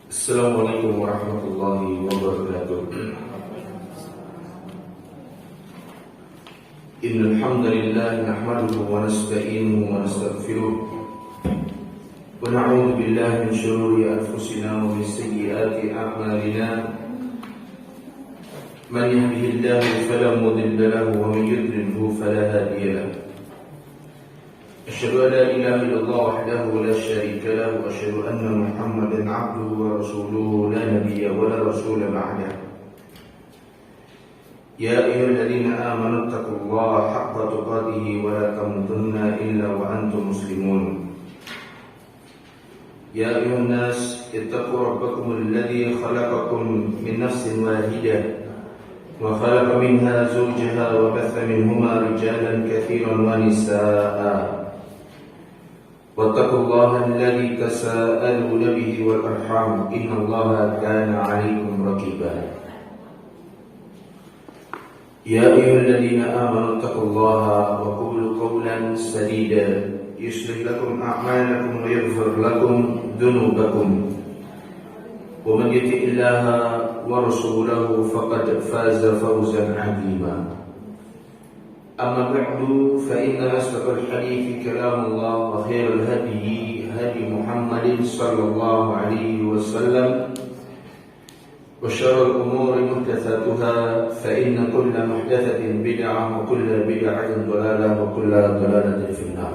Assalamualaikum warahmatullahi wabarakatuh. Innal hamdalillah nahmaduhu wa nasta'inuhu wa nastaghfiruh wa na'udzu billahi min shururi anfusina wa min sayyiati a'malina. Man yahdihillahu fala mudilla lahu wa man yudlilhu fala hadiya lahu. Asyhadu an la ilaha illallah wahdahu la syarika lahu wa asyhadu anna Muhammadan 'abduhu wa rasuluhu la nabiyya wa la rasula ba'dahu. Ya ayyuhalladzina amanu taqullaha haqqa tuqatih wa la tamutunna illa wa antum muslimun. Ya ayyuhan nas ittaqu rabbakumul ladzi khalaqakum min nafsin wahidah wa khalaqa minha zawjaha wa batha minhuma rijalan katsiran wa nisaa'a. واتقوا الله الذي تساءلون به والأرحام إن الله كان عليكم رقيبا. يا أيها الذين آمنوا اتقوا الله وقولوا قولا سديدا يصلح لكم أعمالكم ويغفر لكم ذنوبكم ومن يطع الله ورسوله فقد فاز فوزا عظيما. أما بعد فإن أصدق الحديث كلام الله وخير الهدي هدي محمد صلى الله عليه وسلم وشر الأمور محدثاتها فإن كل محدثة بدعة وكل بدعة ضلالة وكل ضلالة في النار.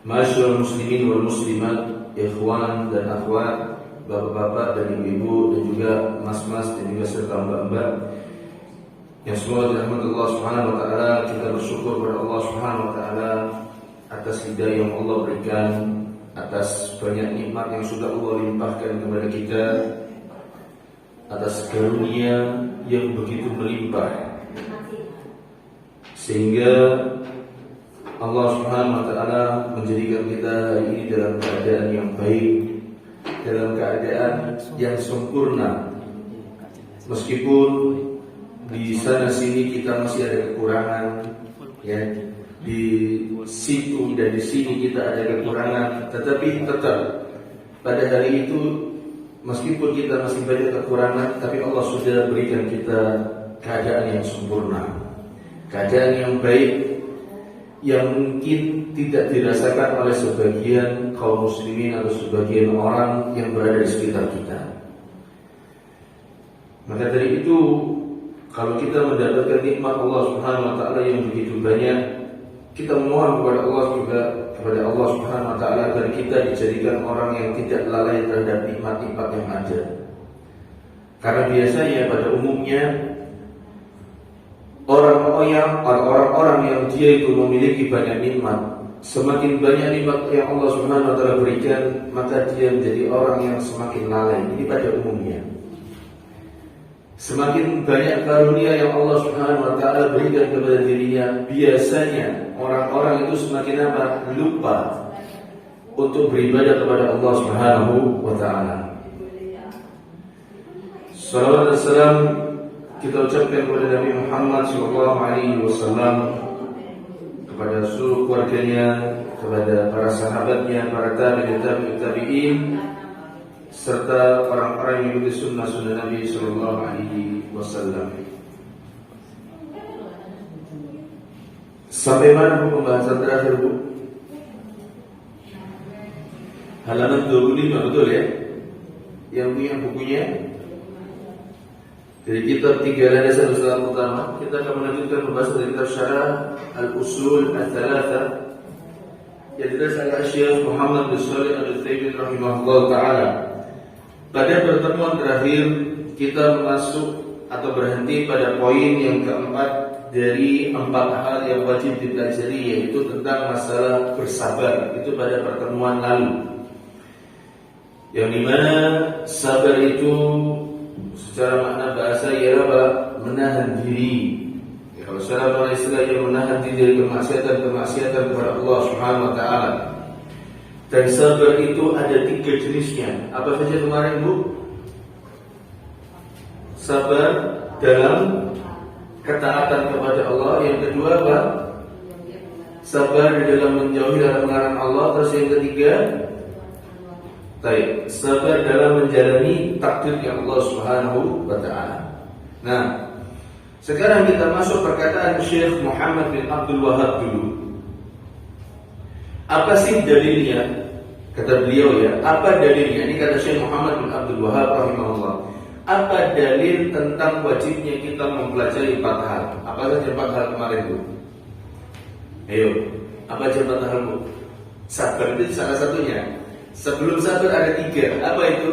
Masyaallah muslimin wal muslimat, ikhwan dan akhwat, bapak-bapak dan ibu-ibu dan juga mas-mas dan juga serta mbak-mbak yang semua dirahmati Allah Subhanahu wa taala. Kita bersyukur kepada Allah Subhanahu wa taala atas hidayah yang Allah berikan, atas banyak nikmat yang sudah Allah limpahkan kepada kita, atas karunia yang begitu melimpah, sehingga Allah Subhanahu wa taala menjadikan kita hari ini dalam keadaan yang baik, dalam keadaan yang sempurna. Meskipun di sana sini kita masih ada kekurangan, ya, di situ dan di sini kita ada kekurangan, tetapi tetap pada hari itu meskipun kita masih banyak kekurangan, tapi Allah sudah berikan kita keadaan yang sempurna, keadaan yang baik, yang mungkin tidak dirasakan oleh sebagian kaum muslimin atau sebagian orang yang berada di sekitar kita. Maka dari itu, kalau kita mendapatkan nikmat Allah Subhanahu wa taala yang begitu banyak, kita mohon kepada Allah juga, kepada Allah Subhanahu wa taala agar kita dijadikan orang yang tidak lalai terhadap nikmat-nikmat yang ada. Karena biasanya pada umumnya orang-orang yang dia itu memiliki banyak nikmat, semakin banyak nikmat yang Allah Subhanahu wa taala berikan, maka dia menjadi orang yang semakin lalai. Ini pada umumnya. Semakin banyak karunia yang Allah Subhanahu wa taala berikan kepada dirinya, biasanya orang-orang itu semakin lupa untuk beribadah kepada Allah Subhanahu wa taala. Salawat dan salam kita ucapkan kepada Nabi Muhammad sallallahu alaihi wasallam, kepada seluruh keluarganya, kepada para sahabatnya, para tabi'in, serta orang-orang yang mengikuti sunnah-sunnah Nabi sallallahu alaihi wasallam. Sampai mana bu pembahasan terakhir, Bu? Halaman 25, betul ya? Yang punya bukunya dari kitab 3 landasan Islam utama, kita akan melanjutkan pembahasan dari kitab Syarah Al-Usul Al-Thalatha yang ditulis oleh Syekh Muhammad bin Shalih Al-Utsaimin rahimahullah taala. Pada pertemuan terakhir kita masuk atau berhenti pada poin yang keempat dari 4 hal yang wajib dipelajari, yaitu tentang masalah bersabar. Itu pada pertemuan lalu, yang dimana sabar itu secara makna bahasa ialah menahan diri. Ya, kalau secara istilahnya menahan diri dari kemaksiatan kepada Allah Subhanahu wa taala. Dan sabar itu ada 3 jenisnya. Apa saja kemarin, Bu? Sabar dalam ketaatan kepada Allah. Yang kedua apa? Sabar di dalam menjauhi larangan Allah. Terus yang ketiga, Baik, sabar dalam menjalani takdirnya Allah Subhanahu wa taala. Nah, sekarang kita masuk perkataan Syekh Muhammad bin Abdul Wahhab dulu. Apa sih dalilnya? Kata beliau ya, apa dalilnya? Ini kata Syekh Muhammad bin Abdul Wahhab rahimahullah. Apa dalil tentang wajibnya kita mempelajari 4 hal? Apa saja 4 hal kemarin itu? Ayo, apa aja 4 hal? Sabar itu salah satunya. Sebelum sabar ada 3. Apa itu?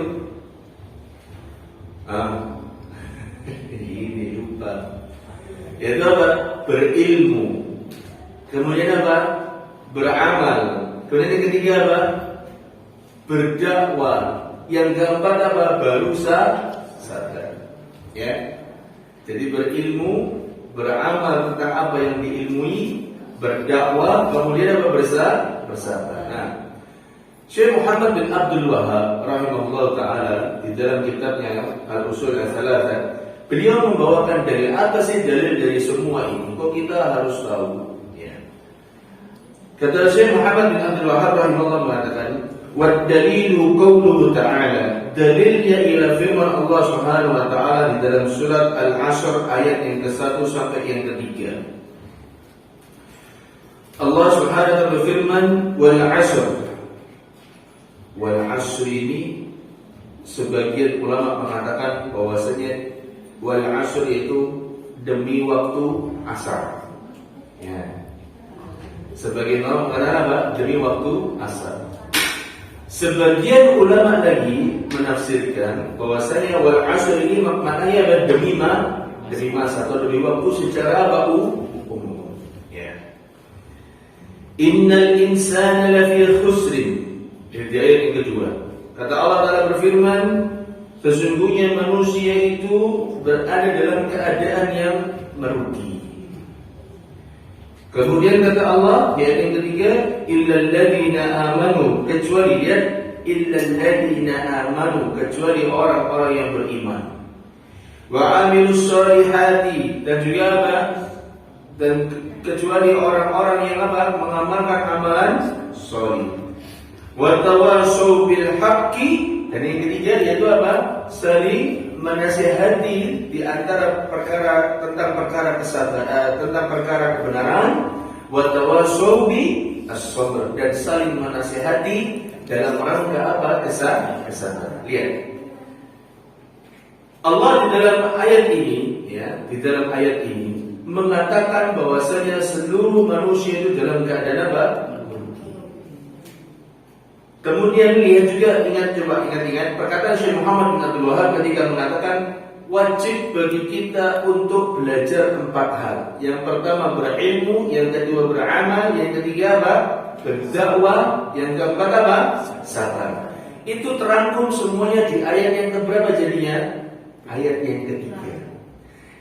Ini lupa. Yaitu apa? Berilmu. Kemudian apa? Beramal. Kemudian yang ketiga apa? Berdakwah. Yang keempat apa? Baru sadar. Ya. Jadi berilmu, beramal tentang apa yang diilmui, berdakwah, kemudian apa? Bersabar. Nah, Syekh Muhammad bin Abdul Wahhab rahimahullah ta'ala di dalam kitabnya Al-Usul Al-Thalatha, beliau membawakan dalil. Apa sih dalil dari semua ini? Kok kita harus tahu? Ya. Kata Syekh Muhammad bin Abdul Wahhab rahimahullah mengatakan, "Wad-dalilu qauluhu ta'ala." Dalilnya ialah firman Allah Subhanahu wa ta'ala di dalam surat Al-Ashr ayat yang ke-1 sampai yang ke-3. Allah Subhanahu wa ta'ala berfirman, "Wal 'ashr." Wal 'ashr ini sebagian ulama mengatakan bahwasanya wal 'ashr itu demi waktu asar. Ya. Sebagian orang mengatakan apa? Demi waktu asar. Sebagian ulama lagi menafsirkan bahwasanya wal 'ashr ini maknanya adalah demi masa atau demi waktu secara apa? Umum. Ya. Innal insana lafi khusrin. Di ayat yang kedua, kata Allah Ta'ala berfirman, sesungguhnya manusia itu berada dalam keadaan yang merugi. Kemudian kata Allah di ayat yang ketiga, illal ladzina amanu, kecuali lihat, illal ladzina amanu, kecuali orang-orang yang beriman. Wa amilus sholihati, dan juga apa? Dan kecuali orang-orang yang apa? Mengamalkan amalan sholih. Wa tawassaw bil haqqi, dan yang ketiga yaitu apa? Saling menasihati di antara perkara tentang perkara kesabaran, tentang perkara kebenaran. Wa tawassaw bi as-sabr, dan saling menasihati dalam rangka apa? Kesabaran. Lihat. Allah di dalam ayat ini, ya, di dalam ayat ini mengatakan bahwasanya seluruh manusia itu dalam keadaan apa? Kemudian lihat juga, ingat perkataan Syekh Muhammad bin Abdul Wahhab ketika mengatakan wajib bagi kita untuk belajar 4 hal. Yang pertama berilmu, yang kedua beramal, yang ketiga apa? Berdakwah, yang keempat apa? Sabar. Itu terangkum semuanya di ayat yang keberapa jadinya? Ayat yang ketiga.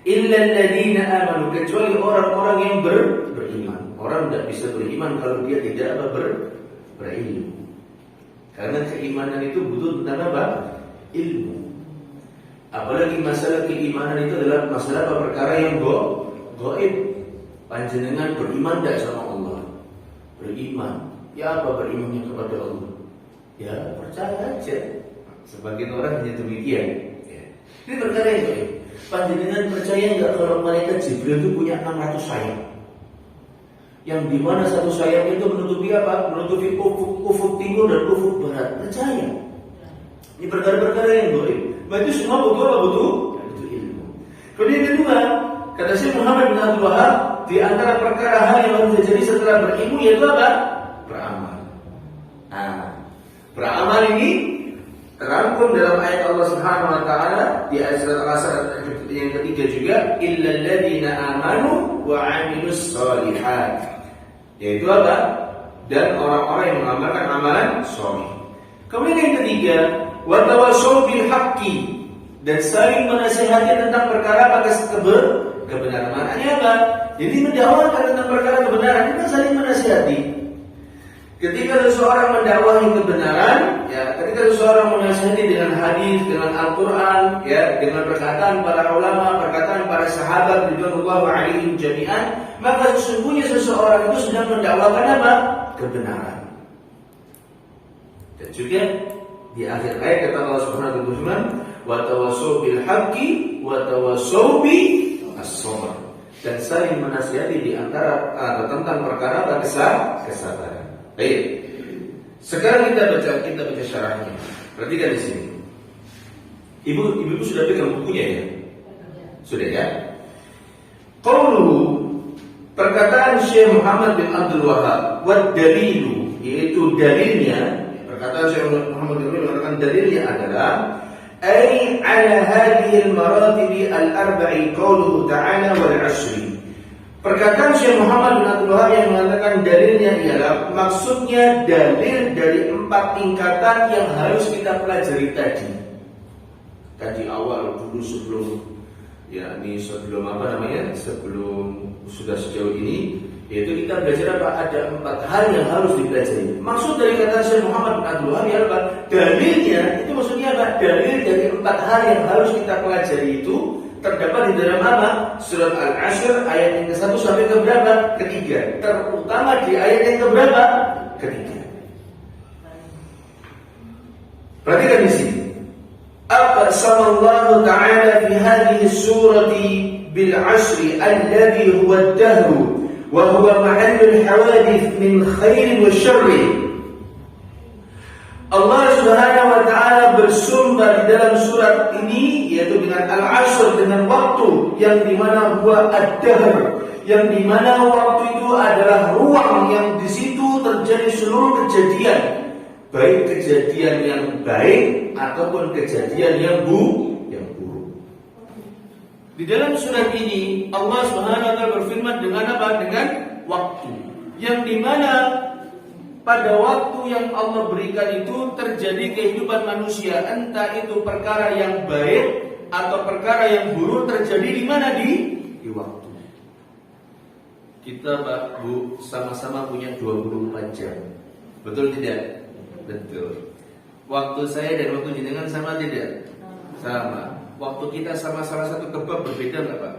Illal ladzina amanu, kecuali orang-orang yang beriman. Orang tidak bisa beriman kalau dia tidak apa? Berilmu. Karena keimanan itu butuh tentang apa? Ilmu. Apalagi masalah keimanan itu adalah masalah apa? Perkara yang gaib. Panjenengan beriman tidak sama Allah? Beriman. Ya apa berimannya kepada Allah? Ya percaya aja. Sebagian orang hanya demikian. Ya. Ini perkara yang gaib. Panjenengan percaya nggak kalau malaikat Jibril itu punya 600 sayap? Yang dimana satu sayap itu menutupi apa? Menutupi ufuk timur dan ufuk barat. Percaya. Ini perkara-perkara yang gaib. Berarti semua butuh apa? Butuh ilmu. Kemudian kedua, kata Syekh Muhammad bin Abdul Wahhab, di antara perkara hal yang harus terjadi setelah berilmu yaitu apa? Beramal. Nah, beramal ini terangkum dalam ayat Allah Subhanahu wa taala di ayat surat Al-Asr yang ketiga juga, illal ladzina amanu wa 'amilus sholihat. Yaitu apa? Dan orang-orang yang mengamalkan amalan sholih. Kemudian yang ketiga, wa tawassaw bil haqqi, dan saling menasihati tentang perkara apa? Kebenaran. Maknanya apa? Jadi mendakwakan tentang perkara kebenaran itu saling menasihati. Ketika seseorang mendakwahi kebenaran, ya, ketika seseorang menasihati dengan hadis, dengan Al-Quran, ya, dengan perkataan para ulama, perkataan para sahabat radhiyallahu alaihim jami'an, maka sesungguhnya seseorang itu sedang mendakwakan apa? Kebenaran. Dan juga Di akhir ayat kata Allah Subhanahu wa taala, "Wa tawassaw bil haqqi wa tawassaw bis sabr." Dan saling menasihati di antara tentang perkara kesabaran. Baik. Sekarang kita baca syarahnya. Perhatikan di sini. Ibu sudah pegang bukunya ya? Sudah ya? Qauluhu, perkataan Syekh Muhammad bin Abdul Wahhab, wa dalilu, yaitu dalilnya, perkataan Syekh Muhammad bin Abdul Wahhab mengatakan dalilnya adalah ay ala hadhihi al-maratib al-arba'i qauluhu ta'ala wal 'ashri. Perkataan Syekh Muhammad bin Abdul Wahhab yang mengatakan dalilnya ialah maksudnya dalil dari 4 tingkatan yang harus kita pelajari tadi. Tadi awal dulu sebelum sudah sejauh ini, yaitu kita belajar apa? Ada 4 hal yang harus dipelajari. Maksud dari kata Syekh Muhammad bin Abdul Wahhab apa? Dalilnya itu maksudnya apa? Dalil dari 4 hal yang harus kita pelajari itu terdapat di dalam apa? Surat Al-Ashr ayat yang ke-1 sampai ke berapa? Ke-3. Terutama di ayat yang ke berapa? Ke-3. Perhatikan di sini. Aqsamallahu ta'ala fi hadhihi surati bil 'ashri alladhi huwa ad-dahr wa huwa mahallul hawadith min khairin wa syarri. Allah Subhanahu wa taala bersumber di dalam surat ini yaitu dengan al-'ashr, dengan waktu yang dimana huwa ad-dahr, yang dimana waktu itu adalah ruang yang di situ terjadi seluruh kejadian, baik kejadian yang baik ataupun kejadian yang buruk. Di dalam surat ini Allah Subhanahu wa taala berfirman dengan apa? Dengan waktu. Yang dimana pada waktu yang Allah berikan itu terjadi kehidupan manusia, entah itu perkara yang baik atau perkara yang buruk terjadi di mana? Di waktu. Kita Pak Bu sama-sama punya 24 jam. Betul tidak? Betul. Waktu saya dan waktu jenengan sama tidak? Sama. Waktu kita sama salah satu kebab berbeda nggak Pak?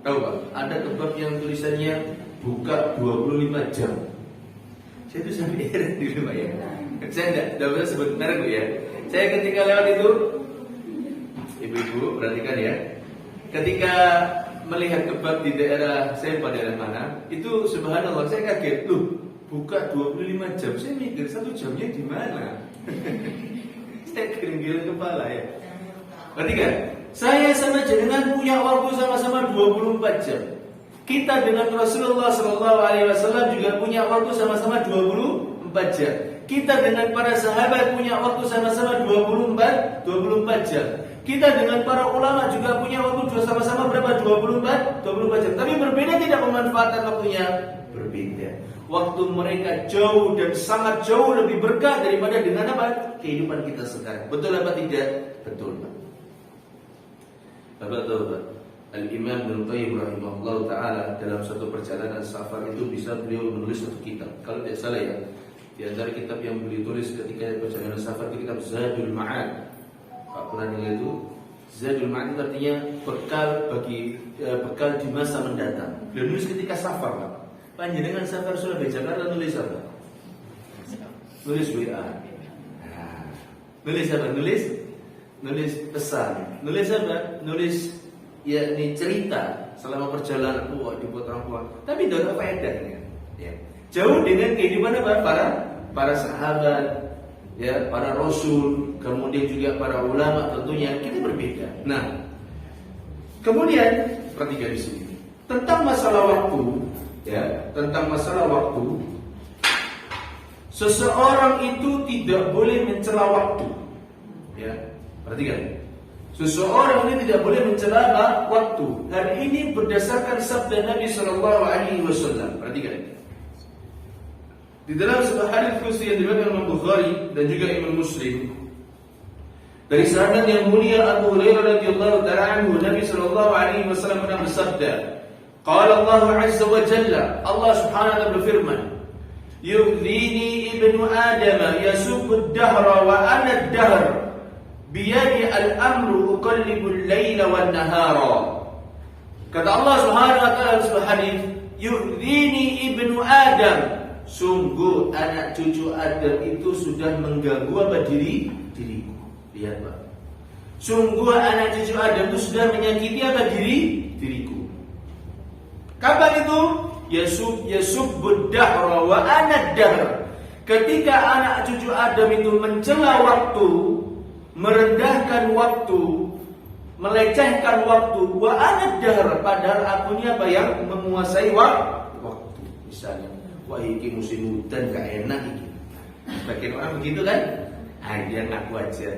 Tahu Pak? Ada kebab yang tulisannya buka 25 jam. Saya itu sampai heran di rumah ya. Saya tidak bisa sebut merek Bu ya. Saya ketika lewat itu, ibu-ibu perhatikan ya. Ketika melihat kebab di daerah saya pada daerah mana, itu subhanallah saya kaget. Loh, buka 25 jam. Saya mikir 1 jamnya di mana? Saya giring-giring kepala ya. Perhatikan, saya sama jenengan punya waktu sama-sama 24 jam. Kita dengan Rasulullah SAW juga punya waktu sama-sama 24 jam. Kita dengan para sahabat punya waktu sama-sama 24 jam. Kita dengan para ulama juga punya waktu sama-sama berapa? 24 jam. Tapi berbeda tidak pemanfaatan waktunya? Berbeda. Waktu mereka jauh dan sangat jauh lebih berkah daripada dengan apa? Kehidupan kita sekarang. Betul apa tidak? Betul Pak. Bapak tahu Pak, Al-Imam Ibnu Qayyim rahimahullah ta'ala dalam satu perjalanan safar itu bisa beliau menulis satu kitab. Kalau tidak salah ya, di antara kitab yang beliau tulis ketika perjalanan safar itu kitab Zadul Ma'ad. Pak pernah dengar itu? Zadul Ma'ad itu artinya bekal di masa mendatang. Beliau nulis ketika safar Pak. Panjenengan safar Surabaya Jakarta nulis apa? Nulis WA. Nulis apa? Nulis pesan. Nulis apa? Nulis yakni cerita selama perjalanan di putra puan. Tapi tidak ada faedahnya. Ya. Jauh dengan kehidupan apa? Para sahabat, ya, para rasul, kemudian juga para ulama tentunya kita berbeda. Nah, kemudian perhatikan di sini tentang masalah waktu, ya, tentang masalah waktu. Seseorang itu tidak boleh mencela waktu. Ya. Perhatikan, seseorang ini tidak boleh mencela waktu. Hal ini berdasarkan sabda Nabi SAW. Perhatikan, di dalam sebuah hadits qudsi yang diriwayatkan Imam Bukhari dan juga Imam Muslim dari sahabat yang mulia Abu Hurairah radhiyallahu ta'ala anhu, Nabi SAW pernah bersabda, qala Allah azza wa jalla, Allah subhanahu wa ta'ala berfirman, yu'dhini ibnu Adam yasubbu ad-dahra wa ana ad-dahr biyadi al-amru uqallibul laila wan nahara. Kata Allah Subhanahu wa taala dalam hadis, yu'dhini ibnu Adam, sungguh anak cucu Adam itu sudah mengganggu apa diriku. Lihat Pak, sungguh anak cucu Adam itu sudah menyakiti apa diriku. Kapan itu? Yasubbud dahra wa ana dahr. Ketika anak cucu Adam itu mencela waktu, merendahkan waktu, melecehkan waktu, wa ana dahr, padahal aku ini apa yang menguasai waktu. Misalnya, wah iki musim hujan gak enak iki. Sebagian orang begitu kan? Dia ngaku aja.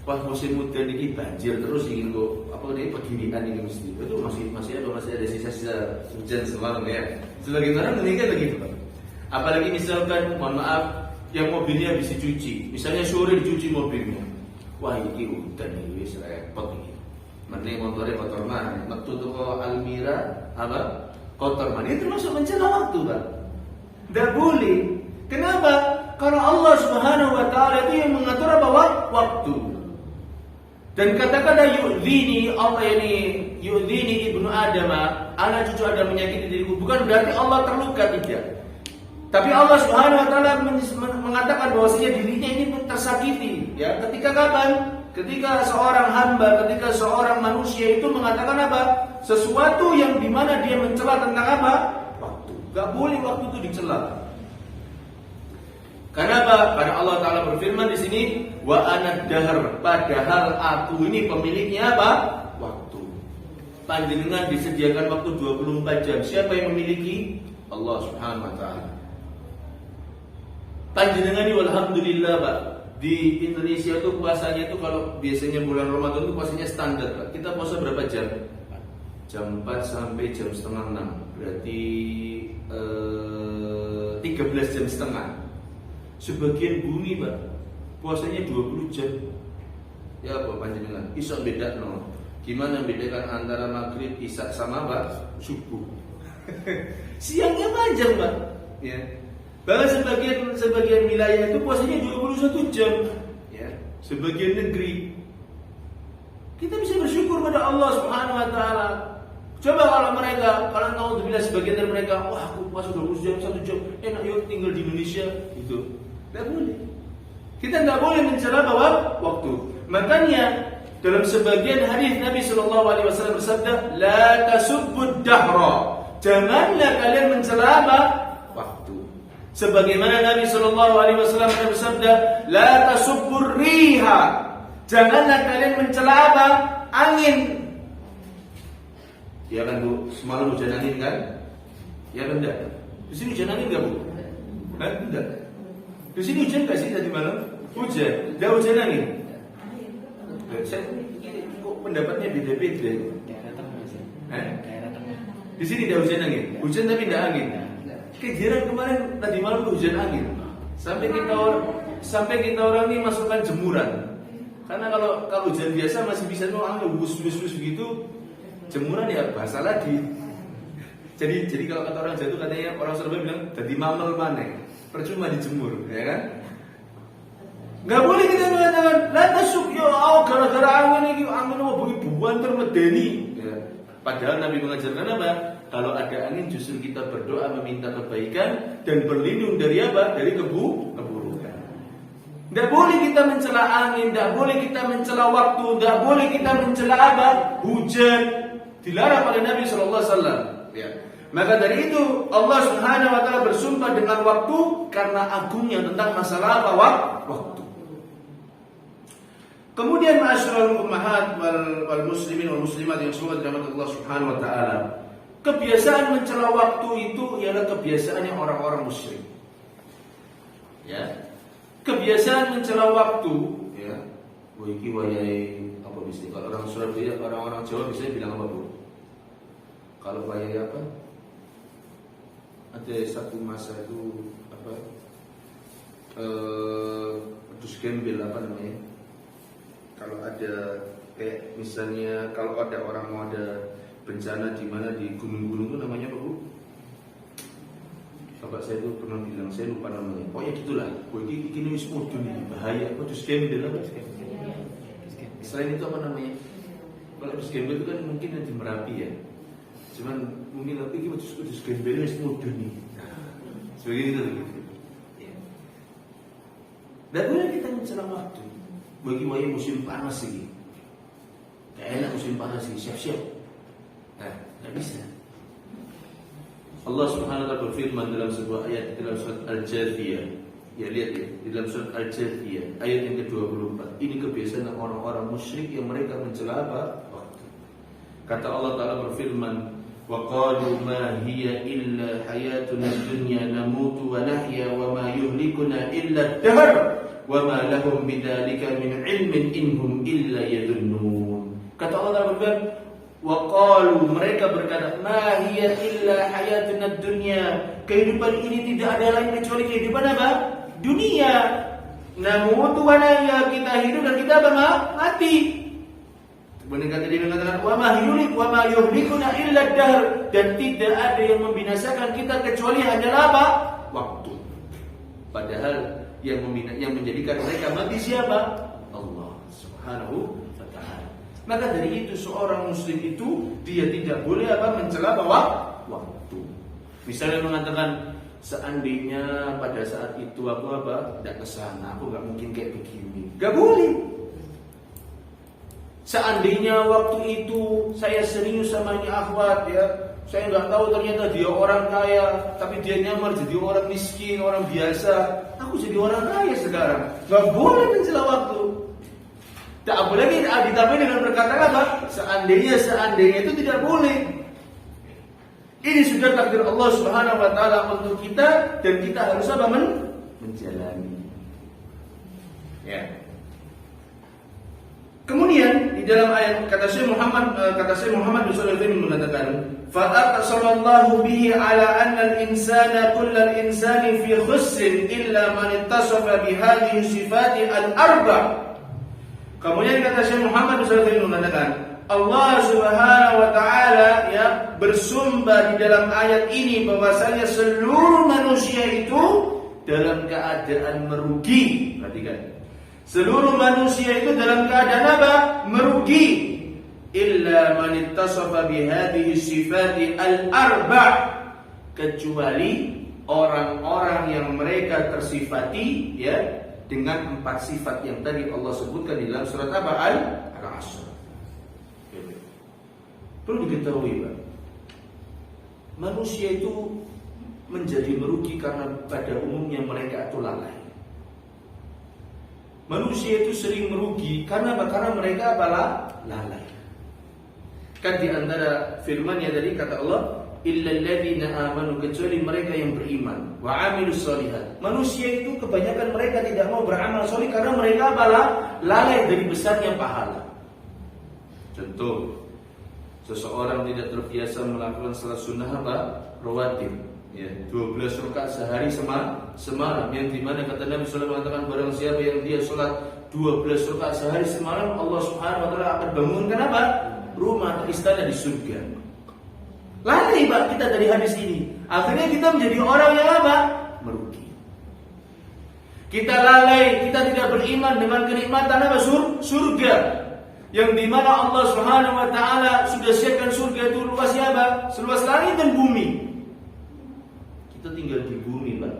Wah musim hujan ini banjir terus ingin kok apa nih pegirian ini mesti itu masih ada sisa-sisa hujan semalam ya. Sebagian orang meninggal begitu Pak. Apalagi misalkan mohon maaf yang mobilnya habis dicuci, misalnya sore dicuci mobilnya. Wah ini hujan ini wis repot ini. Mene motornya kotor mana? Metu toko Almira apa? Kotor mana? Itu termasuk mencela waktu Pak. Tidak boleh. Kenapa? Karena Allah Subhanahu wa taala itu yang mengatur apa waktu. Dan kata-kata yu'dhini, Allah ini yu'dhini ibnu Adam, anak cucu Adam menyakiti diriku, bukan berarti Allah terluka, tidak. Tapi Allah Subhanahu wa taala mengatakan bahwasanya dirinya ini tersakiti, ya. Ketika kapan? Ketika seorang hamba, ketika seorang manusia itu mengatakan apa? Sesuatu yang dimana dia mencela tentang apa? Waktu. Gak boleh waktu itu dicela. Karena apa? Karena Allah Ta'ala berfirman di sini, wa ana dahr, padahal aku ini pemiliknya apa? Waktu. Panjenengan disediakan waktu 24 jam. Siapa yang memiliki? Allah Subhanahu wa taala. Panjenengan ini alhamdulillah Pak. Di Indonesia itu puasanya itu kalau biasanya bulan Ramadan itu puasanya standar Pak. Kita puasa berapa jam? Jam 4 sampai jam setengah 6. Berarti 13 jam setengah. Sebagian bumi Pak puasanya 20 jam. Ya apa panjenengan? Iso beda no. Gimana membedakan antara maghrib, isya sama apa? Subuh. Siangnya panjang Pak. Ya. Bahkan sebagian wilayah itu puasanya 21 jam. Ya. Sebagian negeri. Kita bisa bersyukur pada Allah Subhanahu wa taala. Coba kalau naudzubillah sebagian dari mereka, wah aku puasa 20 jam, 1 jam, enak yuk tinggal di Indonesia gitu. Tidak boleh. Kita tidak boleh mencela bahwa waktu. Makanya dalam sebagian hadis Nabi Shallallahu Alaihi Wasallam bersabda, la tasubbud dahra. Janganlah kalian mencela apa? Waktu. Sebagaimana Nabi Shallallahu Alaihi Wasallam bersabda, la tasubbur riha. Janganlah kalian mencela apa? Angin. Ya kan Bu, semalam hujan angin kan? Ya kan enggak? Di sini hujan angin enggak Bu? Enggak. Di sini hujan nggak sih tadi malam? Hujan, nggak hujan angin. Saya kok pendapatnya beda-beda. Daerah tengah sih. Daerah tengah. Di sini nggak hujan angin. Hujan tapi nggak angin. Kejaran kemarin tadi malam tuh hujan angin. Sampai kita orang ini masukkan jemuran. Karena kalau hujan biasa masih bisa tuh angin bus begitu. Jemuran ya basah lagi. Jadi kalau kata orang Jawa katanya orang Surabaya bilang jadi mamel maneh. Percuma dijemur, ya kan? Gak boleh kita mengatakan lantas ya gara-gara angin mau buan termedeni. Ya. Padahal Nabi mengajarkan apa? Kalau ada angin justru kita berdoa meminta kebaikan dan berlindung dari apa? Dari keburukan. Gak boleh kita mencela angin, gak boleh kita mencela waktu, gak boleh kita mencela apa? Hujan. Dilarang oleh Nabi Sallallahu Alaihi Wasallam. Ya. Maka dari itu Allah Subhanahu wa taala bersumpah dengan waktu karena agungnya tentang masalah apa? Waktu. Kemudian ma'asyiral ummahat wal muslimin wal muslimat yang semoga dirahmati Allah Subhanahu wa taala. Kebiasaan mencela waktu itu ialah kebiasaannya orang-orang musyrik. Ya. Kebiasaan mencela waktu, ya. Iki wayahe apa bisa kalau orang Surabaya, orang-orang Jawa bisa bilang apa, Bu? Kalau wayahe apa? Ada satu masa itu apa pedus gembel apa namanya, kalau ada kayak misalnya kalau ada orang mau ada bencana di mana di gunung-gunung itu namanya apa Bu? Bapak saya itu pernah bilang, saya lupa namanya. Pokoknya gitulah. Ini wis mudun ini bahaya. Pedus gembel apa? Selain itu apa namanya? Kalau pedus gembel itu kan mungkin di Merapi ya. Cuman mungkin lagi ini pedus gembel wis mudun nih. Sebagai itu gitu. Dan boleh kita menjelang waktu. Bagi wayang musim panas ini, gak enak musim panas ini, siap-siap. Nah, gak bisa. Allah Subhanahu wa ta'ala berfirman dalam sebuah ayat dalam surat Al-Jathiyah. Ya lihat ya, di dalam surat Al-Jathiyah ayat yang ke-24. Ini kebiasaan orang-orang musyrik yang mereka mencela apa? Waktu. Kata Allah Ta'ala berfirman, wa qalu ma hiya illa hayatuna dunya namutu wa nahya wa ma yuhlikuna illa ad-dahr wa ma lahum bidzalika min ilmin inhum illa yadhunnun. Kata Allah berfirman, wa qalu, mereka berkata, ma hiya illa hayatuna dunya, kehidupan ini tidak ada lain kecuali kehidupan apa? Dunia. Namutu wa nahya, kita hidup dan kita apa? Mati. Kemudian kata dia mengatakan, wa ma yuhlikuna illa ad-dahr, dan tidak ada yang membinasakan kita kecuali hanyalah apa? Waktu. Padahal yang menjadikan mereka mati siapa? Allah Subhanahu wa ta'ala. Maka dari itu seorang muslim itu dia tidak boleh apa? Mencela bahwa waktu. Misalnya mengatakan, seandainya pada saat itu aku apa? Tidak kesana, aku gak mungkin kayak begini. Gak boleh. Seandainya waktu itu saya serius sama ini akhwat ya, saya nggak tahu ternyata dia orang kaya, tapi dia nyamar jadi orang miskin, orang biasa. Aku jadi orang kaya sekarang. Nggak boleh mencela waktu. Tak boleh ditambah dengan perkataan apa? Seandainya itu tidak boleh. Ini sudah takdir Allah Subhanahu wa ta'ala untuk kita, dan kita harus apa? Menjalani. Ya. Kemudian di dalam ayat kata Syekh Muhammad bin Shalih Al-Utsaimin mengatakan, fa aqsallallahu bihi ala anna al-insana kullal insani fi khusrin illa man ittasafa bi hadhihi sifati al-arba'. Kemudian kata Syekh Muhammad bin Shalih Al-Utsaimin mengatakan, Allah Subhanahu wa ta'ala ya bersumpah di dalam ayat ini bahwasanya seluruh manusia itu dalam keadaan merugi. Perhatikan. Seluruh manusia itu dalam keadaan apa? Merugi. Illa man ittasafa bi hadhihi sifati al-arba', kecuali orang-orang yang mereka tersifati ya dengan 4 sifat yang tadi Allah sebutkan di dalam surat apa? Al-Asr. Perlu diketahui, Pak. Manusia itu menjadi merugi karena pada umumnya mereka itu lalai. Manusia itu sering merugi karena mereka adalah lalai. Kan di antara firman-Nya tadi kata Allah, illal ladzina amanu, kecuali mereka yang beriman, wa amilus shalihat. Manusia itu kebanyakan mereka tidak mau beramal saleh karena mereka adalah lalai dari besarnya pahala. Contoh, seseorang tidak terbiasa melakukan salat sunnah apa? Rawatib. Ya, 12 rakaat sehari semalam, yang dimana kata Nabi SAW mengatakan barang siapa yang dia sholat 12 rakaat sehari semalam, Allah Subhanahu wa ta'ala akan bangunkan apa? Rumah atau istana di surga. Lalai Pak kita dari hadis ini. Akhirnya kita menjadi orang yang apa? Merugi. Kita lalai, kita tidak beriman dengan kenikmatan apa? Surga. Yang dimana Allah Subhanahu wa ta'ala sudah siapkan surga itu luasnya apa? Seluas langit dan bumi. Kita tinggal di bumi, Pak.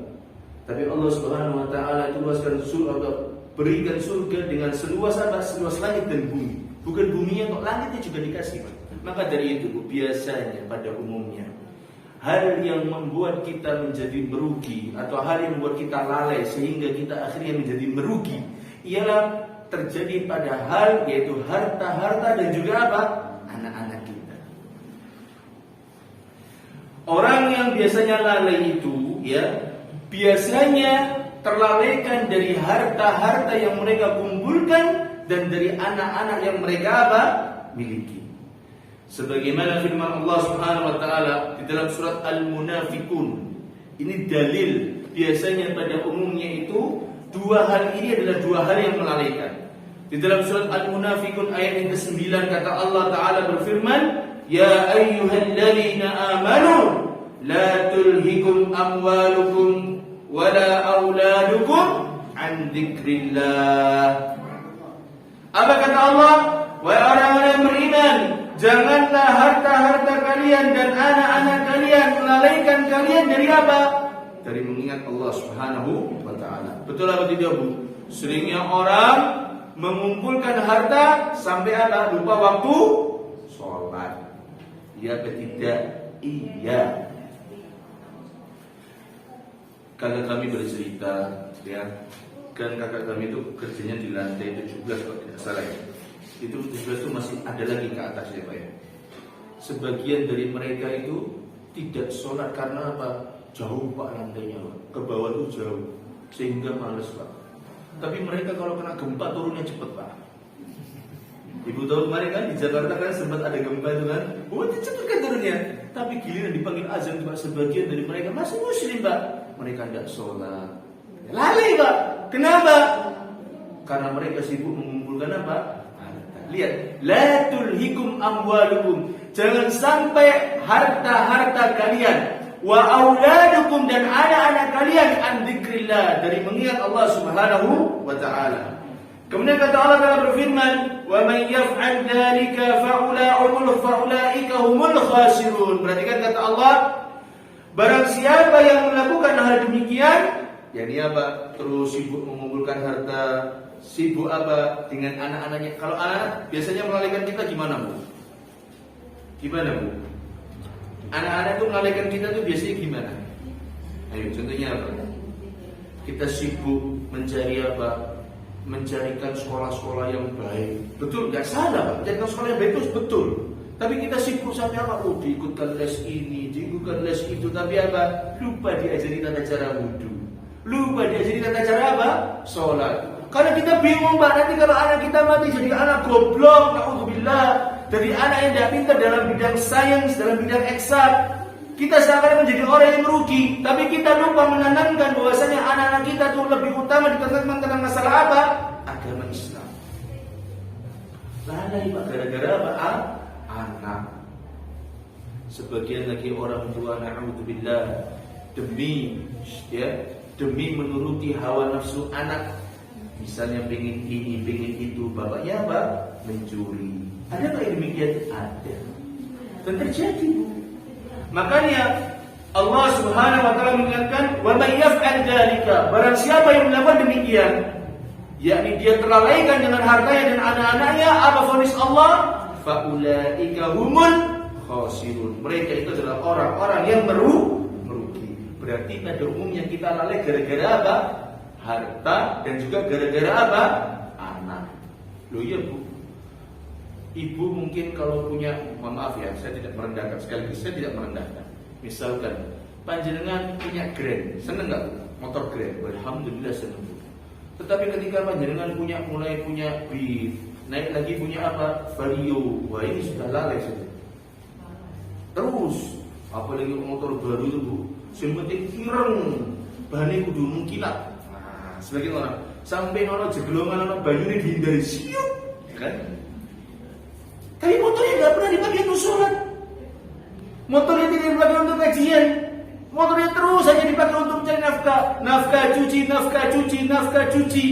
Tapi Allah Subhanahu wa ta'ala itu luaskan surga, berikan surga dengan seluas apa? Seluas langit dan bumi. Bukan buminya kok, langitnya juga dikasih, Pak. Maka dari itu, biasanya pada umumnya hal yang membuat kita menjadi merugi atau hal yang membuat kita lalai sehingga kita akhirnya menjadi merugi ialah terjadi pada hal yaitu harta-harta dan juga apa? Anak-anak kita. Orang yang biasanya lalai itu ya biasanya terlalaikan dari harta-harta yang mereka kumpulkan dan dari anak-anak yang mereka apa? Miliki. Sebagaimana firman Allah Subhanahu wa taala di dalam surat Al-Munafiqun. Ini dalil biasanya pada umumnya itu dua hal ini adalah dua hal yang melalaikan. Di dalam surat Al-Munafiqun ayat yang ke-9 kata Allah taala berfirman, "Ya ayyuhalladzina amanu la tulhikum amwalukum wala auladukum an dzikrillah." Apa kata Allah? Wahai orang-orang yang beriman, janganlah harta-harta kalian dan anak-anak kalian melalaikan kalian dari apa? Dari mengingat Allah Subhanahu wa ta'ala. Betul apa tidak, Bu? Seringnya orang mengumpulkan harta sampai apa? Lupa waktu sholat. Iya atau tidak? Iya. Kakak kami bercerita, ya, kan kakak kami itu kerjanya di lantai 17 kalau tidak salah ya. Itu 17 itu masih ada lagi ke atas ya Pak ya. Sebagian dari mereka itu tidak sholat karena apa? Jauh Pak lantainya Pak. Ke bawah itu jauh, sehingga males Pak. Tapi mereka kalau kena gempa turunnya cepat Pak. Ibu tahu kemarin kan di Jakarta kan sempat ada gempa itu kan, cepat kan turunnya. Tapi giliran dipanggil azan Pak, sebagian dari mereka masih muslim Pak, mereka tidak sholat. Lalai Pak. Kenapa? Karena mereka sibuk mengumpulkan apa? Harta. Lihat, la tulhikum amwalukum. Jangan sampai harta-harta kalian wa auladukum dan anak-anak kalian an dzikrillah, dari mengingat Allah Subhanahu wa taala. Kemudian kata Allah Taala berfirman, "Wa may yaf'al dzalika fa'ulaika humul khasirun." Perhatikan kata Allah, barang siapa yang melakukan hal demikian, yakni apa? Terus sibuk mengumpulkan harta, sibuk apa? Dengan anak-anaknya. Kalau anak biasanya melalaikan kita gimana, Bu? Gimana, Bu? Anak-anak itu melalaikan kita tuh biasanya gimana? Ayo, contohnya apa? Kita sibuk mencari apa? Mencarikan sekolah-sekolah yang baik. Betul, nggak salah Pak. Mencarikan sekolah yang baik itu betul. Tapi kita sibuk sampai apa? Oh, diikutkan les ini, diikutkan les itu. Tapi apa? Lupa diajari tata cara wudhu. Lupa diajari tata cara apa? Sholat. Karena kita bingung Pak. Nanti kalau anak kita mati jadi anak goblok, na'udzubillah. Dari anak yang tidak pintar dalam bidang sains, dalam bidang eksak, kita seakan menjadi orang yang merugi. Tapi kita lupa menanamkan bahwasanya anak-anak kita itu lebih utama ditanamkan tentang masalah apa? Agama Islam. Lalai Pak, gara-gara apa? Anak. Sebagian lagi orang tua, na'udzubillah, demi menuruti hawa nafsu anak. Misalnya pengen ini, pengen itu, bapaknya apa? Mencuri. Ada nggak yang demikian? Ada. Dan terjadi. Makanya Allah Subhanahu wa taala mengingatkan, "Wa may yaf'al dzalika." Barang siapa yang melakukan demikian, yakni dia terlalaikan dengan hartanya dan anak-anaknya, apa vonis Allah? Faulaika humul khasirun. Mereka itu adalah orang-orang yang merugi. Berarti pada umumnya kita lalai gara-gara apa? Harta, dan juga gara-gara apa? Anak. Loh iya Bu. Ibu mungkin kalau punya, maaf ya, saya tidak merendahkan, sekaligus saya tidak merendahkan. Misalkan panjenengan punya Grand, seneng nggak motor Grand? Alhamdulillah seneng. Tetapi ketika panjenengan mulai punya Beat, naik lagi punya apa? Vario, wah ini sudah lalai saja. Terus, apalagi motor baru itu Bu, yang penting ireng, bahannya kudu mengkilat. Nah, sebagian orang sampai ono jeglongan, ono banyune dihindari siup, kan? Tapi motornya nggak pernah dipakai untuk sholat. Motornya tidak dipakai untuk kajian. Motornya terus hanya dipakai untuk mencari nafkah. Nafkah cuci, nafkah cuci, nafkah cuci,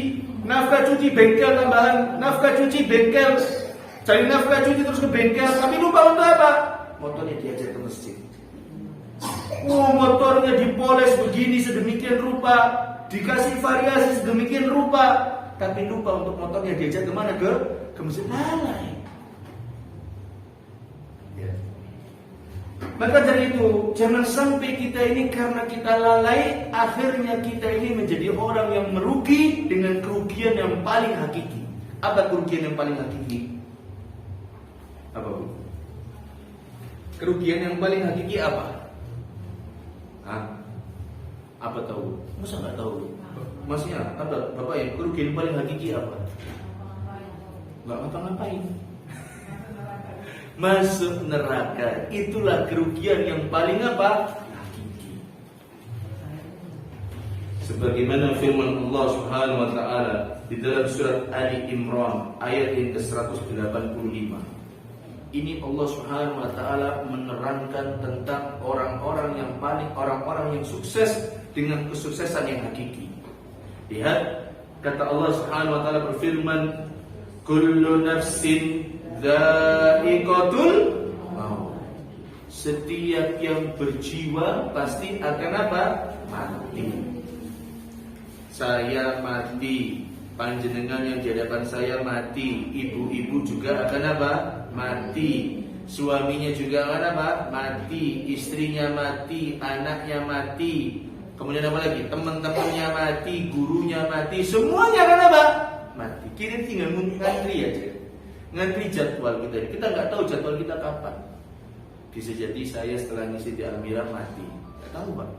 nafkah cuci bengkel tambahan, nafkah cuci bengkel. Cari nafkah cuci terus ke bengkel. Tapi lupa untuk apa? Motornya diajak ke masjid. Motornya dipoles begini sedemikian rupa, dikasih variasi sedemikian rupa, tapi lupa untuk motornya diajak kemana? Ke masjid. Lalai. Maka dari itu, jangan sampai kita ini karena kita lalai, akhirnya kita ini menjadi orang yang merugi dengan kerugian yang paling hakiki. Apa kerugian yang paling hakiki? Apa Bu? Kerugian yang paling hakiki apa? Hah? Apa tahu? Masa nggak tahu? Maksudnya apa? Bapak yang kerugian yang paling hakiki apa? Nggak ngapa-ngapain. Masuk neraka. Itulah kerugian yang paling apa? Hakiki. Sebagaimana firman Allah Subhanahu wa taala di dalam surat Ali Imran ayat yang ke-185. Ini Allah Subhanahu wa taala menerangkan tentang orang-orang yang sukses dengan kesuksesan yang hakiki. Lihat, kata Allah Subhanahu wa taala berfirman, "Kullu nafsin dha'iqatul maut." Setiap yang berjiwa pasti akan apa? Mati. Saya mati, Panjenengan yang di hadapan saya mati, ibu-ibu juga akan apa? Mati. Suaminya juga akan apa? Mati. Istrinya mati, anaknya mati. Kemudian apa lagi? Teman-temannya mati, gurunya mati, semuanya akan apa? Mati. Kita tinggal ngantri aja. Ngantri jadwal kita. Kita nggak tahu jadwal kita kapan. Bisa jadi saya setelah ngisi di Almira mati. Nggak tahu, Pak.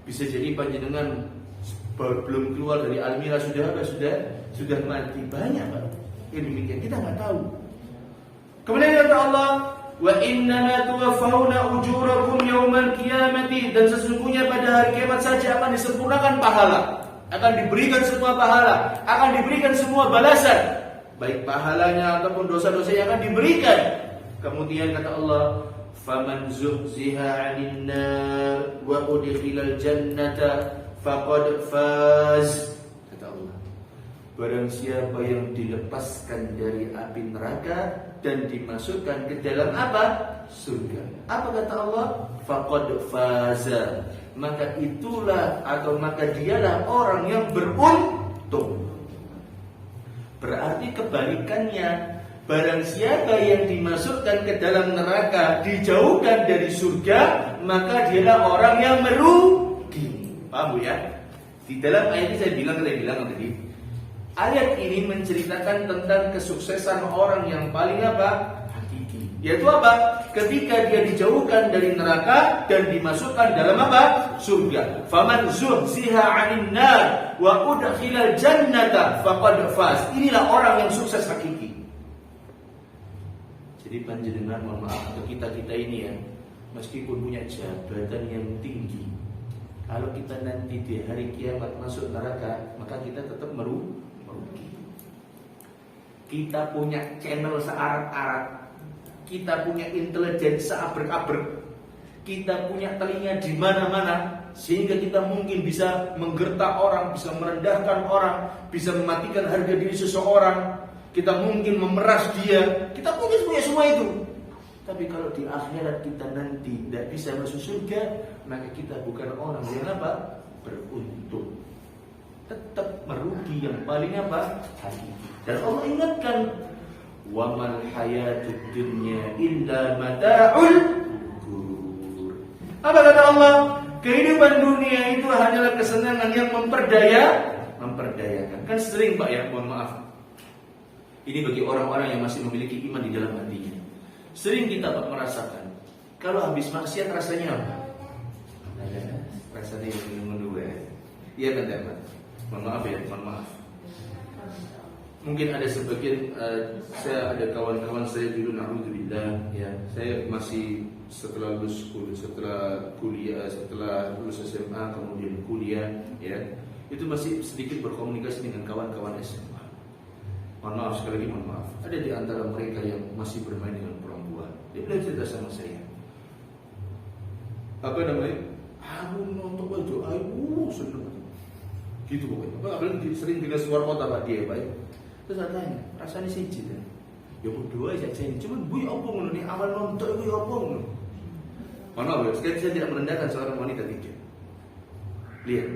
Bisa jadi panjenengan belum keluar dari Almira sudah mati. Banyak, Pak. Demikian kita nggak tahu. Kemudian kata Allah, wa innama tuwaffawna ujurakum yaumal qiyamati, dan sesungguhnya pada hari kiamat saja akan disempurnakan pahala, akan diberikan semua pahala, akan diberikan semua balasan, baik pahalanya ataupun dosa-dosa yang akan diberikan. Kemudian kata Allah, faman zuhziha 'anil nar wa udkhilal jannata faqad faz. Kata Allah, barang siapa yang dilepaskan dari api neraka dan dimasukkan ke dalam apa? Surga. Apa kata Allah? Faqad faza. Maka itulah atau maka dialah orang yang beruntung. Berarti kebalikannya, barang siapa yang dimasukkan ke dalam neraka, dijauhkan dari surga, maka dialah orang yang merugi. Paham ya? Di dalam ayat ini saya bilang tadi, ayat ini menceritakan tentang kesuksesan orang yang paling apa? Hakiki. Yaitu apa? Ketika dia dijauhkan dari neraka dan dimasukkan dalam apa? Surga. Faman zuhziha 'anil nar wa udkhilal jannata faqad faz. Inilah orang yang sukses hakiki. Jadi panjenengan, mohon maaf untuk kita ini ya, meskipun punya jabatan yang tinggi, kalau kita nanti di hari kiamat masuk neraka, maka kita tetap merugi. Kita punya channel searat-arat, kita punya intelijen seabrek-abrek, kita punya telinga di mana-mana, sehingga kita mungkin bisa menggertak orang, bisa merendahkan orang, bisa mematikan harga diri seseorang, kita mungkin memeras dia, kita punya semua itu. Tapi kalau di akhirat kita nanti tidak bisa masuk surga, maka kita bukan orang yang apa? Beruntung. Tetap merugi yang paling apa? Hakiki. Dan Allah ingatkan, wa mal hayatud dunya illa mata'ul ghurur. Apa kata Allah? Kehidupan dunia itu hanyalah kesenangan yang memperdayakan. Kan sering Pak ya, mohon maaf. Ini bagi orang-orang yang masih memiliki iman di dalam hatinya. Sering kita Pak merasakan, kalau habis maksiat rasanya apa? Rasanya minum dulu ya. Iya kan teman? Mohon maaf ya, mohon maaf. Mungkin ada sebagian, saya ada kawan-kawan saya dulu, na'udzubillah ya, saya masih setelah lulus kuliah, setelah lulus SMA kemudian kuliah ya, itu masih sedikit berkomunikasi dengan kawan-kawan SMA. Mohon maaf sekali lagi, mohon maaf. Ada di antara mereka yang masih bermain dengan perempuan. Dia bilang cerita sama saya, apa namanya? Aku nonton itu, aku seneng. Gitu pokoknya. Apalagi sering dengan suara kota Pak dia, Pak. Terus saya tanya, rasanya sih cinta. Ya berdua aja saya. Cuman bu ya apa ngono nih awal nonton bu ya apa ngono. Mana ya? Sekali saya tidak merendahkan seorang wanita tidak. Lihat,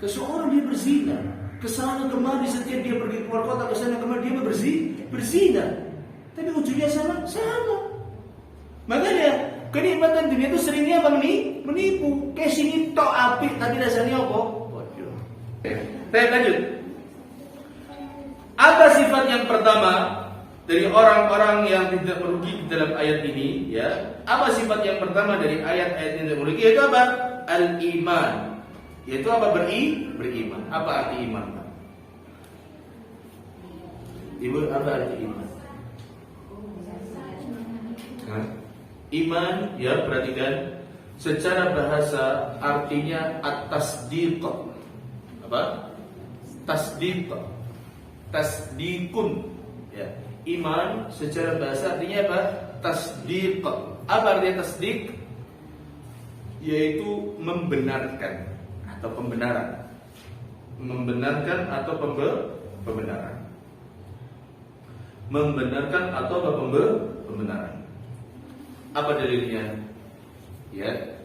seseorang dia berzina, kesana kemari setiap dia pergi keluar kota kesana kemari dia berzina. Tapi ujungnya sama. Makanya kenikmatan dunia itu seringnya apa menipu. Kayak sini tok apik tapi rasanya apa? Waduh. Saya lanjut. Apa sifat yang pertama dari orang-orang yang tidak merugi dalam ayat ini? Ya, apa sifat yang pertama dari ayat-ayat yang tidak merugi? Yaitu apa? Al-iman. Yaitu apa? Beriman. Apa arti iman? Ibu, apa arti iman? Iman, ya perhatikan. Secara bahasa artinya at-tasdiq. Apa? Tasdiq. Tasdikun ya. Iman secara bahasa artinya apa? Tasdiq. Apa artinya tasdik? Yaitu membenarkan atau pembenaran. Membenarkan atau pembenaran. Membenarkan atau pembenaran. Apa dalilnya? Ya.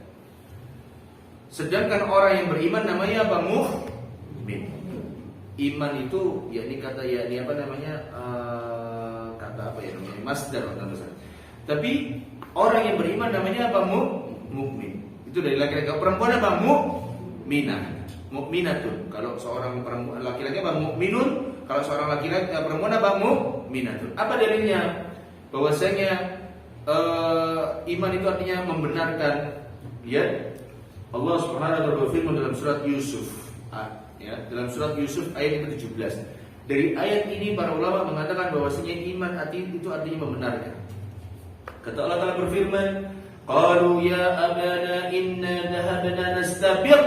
Sedangkan orang yang beriman namanya apa? Mukmin. iman itu yakni kata yakni apa namanya kata apa ya namanya masdar atau besar. Tapi orang yang beriman namanya apa? Mukmin. Itu dari laki-laki. Perempuan apa? Mukminah. Mukminatun. Kalau seorang perempuan laki-laki apa? Mukminun. Kalau seorang laki-laki perempuan apa? Mukminatun. Apa dalilnya? Bahwasanya iman itu artinya membenarkan. Lihat Allah Subhanahu wa taala berfirman dalam surat Yusuf. Ya, dalam surat Yusuf ayat yang ke-17. Dari ayat ini para ulama mengatakan bahwasanya iman itu artinya membenarkan. Kata Allah Taala berfirman, "Qalu ya abana inna dhahabna nastabiq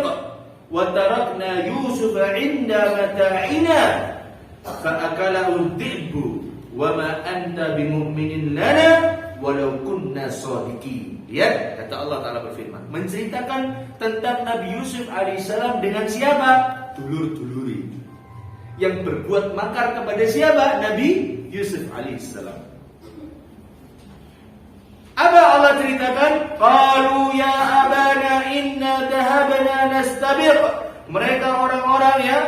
wa tarakna Yusuf 'inda mata'ina fa akalahu dhi'bu wa ma anta bimu'minin lana walau kunna shadiqin." Lihat, kata Allah Taala berfirman, menceritakan tentang Nabi Yusuf alaihissalam dengan siapa? Dulur-duluri yang berbuat makar kepada siapa? Nabi Yusuf alaihissalam. Apa Allah ceritakan? Qalu ya abana inna dhahabna nastabiq. Mereka orang-orang ya,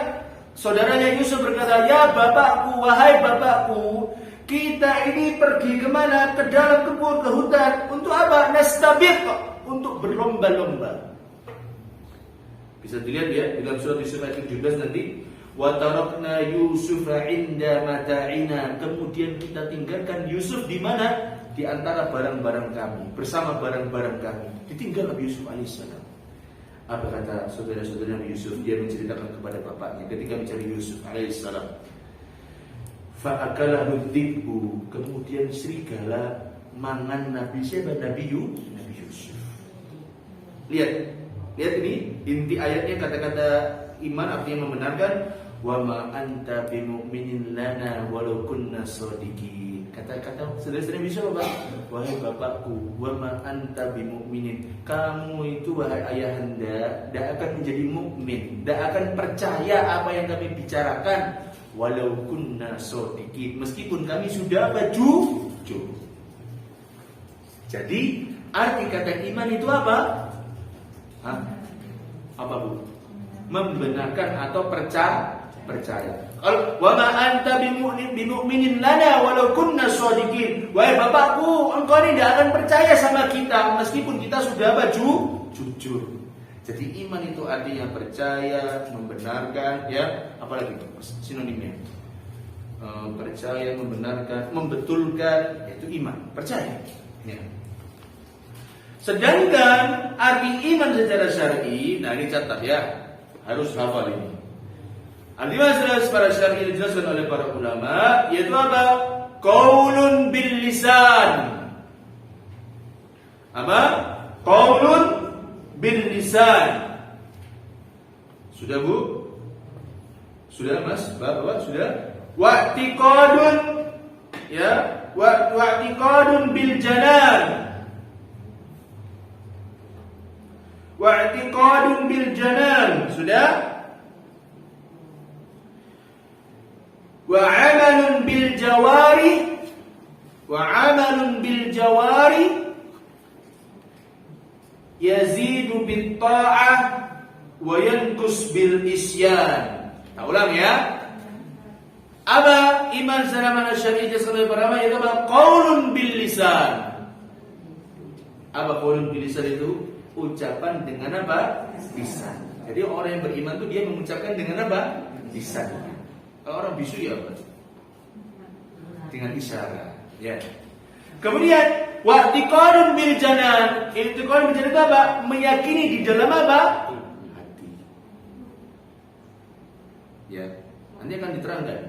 saudaranya Yusuf berkata, "Ya bapakku, wahai bapakku, kita ini pergi kemana? Ke dalam kebun, ke hutan. Untuk apa? Nastabiq, untuk berlomba-lomba." Bisa dilihat ya di dalam surat Yusuf ayat 17 nanti. Wa tarakna Yusufa 'inda mata'ina. Kemudian kita tinggalkan Yusuf di mana? Di antara barang-barang kami, bersama barang-barang kami. Ditinggal Nabi Yusuf alaihissalam. Apa kata saudara-saudara Nabi Yusuf? Dia menceritakan kepada bapaknya ketika mencari Yusuf alaihissalam. Fa'akalahu dhi'bu. Kemudian serigala mangan Nabi siapa? Nabi Yusuf. Lihat ini inti ayatnya, kata-kata iman artinya membenarkan. Wa ma anta bimu'minin lana walau kunna shadiqin. Kata-kata saudara-saudara bisa apa? Wahai bapakku, wa ma anta bimu'minin. Kamu itu wahai ayahanda tidak akan menjadi mukmin, tidak akan percaya apa yang kami bicarakan walau kunna shadiqin, meskipun kami sudah jujur. Jadi arti kata iman itu apa? Apa Bu? Membenarkan atau percaya. Kalau wa ma anta bimu'minin lana walau kunna shadiqin. Wahai bapakku, engkau ini tidak akan percaya sama kita meskipun kita sudah jujur. Jadi iman itu artinya percaya, membenarkan, ya, apalagi sinonimnya. Percaya, membenarkan, membetulkan, itu iman, percaya. Ya. Sedangkan arti iman secara syar'i, nah ini catat ya, harus hafal ini. Arti iman secara syar'i dijelaskan oleh para ulama, yaitu apa? Qaulun bil lisan. Apa? Qaulun bil lisan. Sudah Bu? Sudah Mas? Bapak sudah? Wa'tiqadun, ya, wa'tiqadun bil janan. Wa'tiqadun bil janan. Sudah? Wa'amalun bil jawari. Wa'amalun bil jawari yazidu bit ta'ah wa yanqus bil isyan. Nah, ulang ya. Apa iman secara makna syar'i oleh para ulama? Itu apa? Qaulun bil lisan. Apa qaulun bil lisan itu? Ucapan dengan apa? Lisan. Jadi orang yang beriman itu dia mengucapkan dengan apa? Lisan. Kalau orang bisu ya apa? Dengan isyarat. Ya. Kemudian wa'tiqadun bil janan. I'tiqadun bil janan itu apa? Meyakini di dalam apa? Hati. Ya. Nanti akan diterangkan.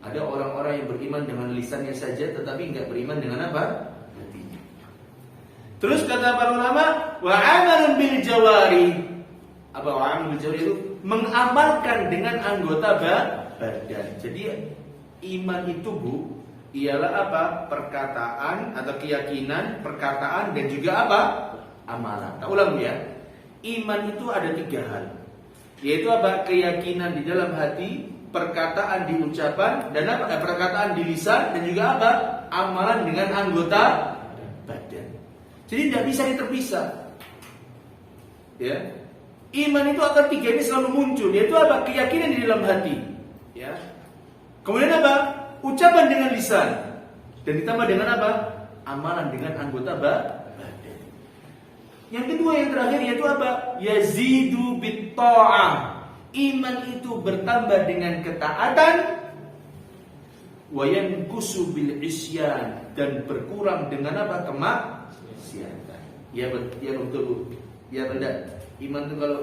Ada orang-orang yang beriman dengan lisannya saja, tetapi enggak beriman dengan apa? Hatinya. Terus kata para ulama, wa'amalun bil jawari. Apa wa'amalun bil jawari itu? Mengamalkan dengan anggota badan. Jadi iman itu Bu, ialah apa? Perkataan atau keyakinan, perkataan dan juga apa? Amalan. Tak ulang ya. Iman itu ada 3 hal. Yaitu apa? Keyakinan di dalam hati, perkataan di ucapan, dan apa? Perkataan di lisan, dan juga apa? Amalan dengan anggota badan. Jadi tidak bisa terpisah. Ya. Iman itu akan tiga ini selalu muncul, yaitu apa? Keyakinan di dalam hati, ya. Kemudian apa? Ucapan dengan lisan, dan ditambah dengan apa? Amalan dengan anggota badan. Yang kedua, yang terakhir yaitu apa? Yazidu bitta'ah. Iman itu bertambah dengan ketaatan, wa yanqusu bil isyan, dan berkurang dengan apa? Kemaksiatan. Ya betul. Ya tidak. Iman itu kalau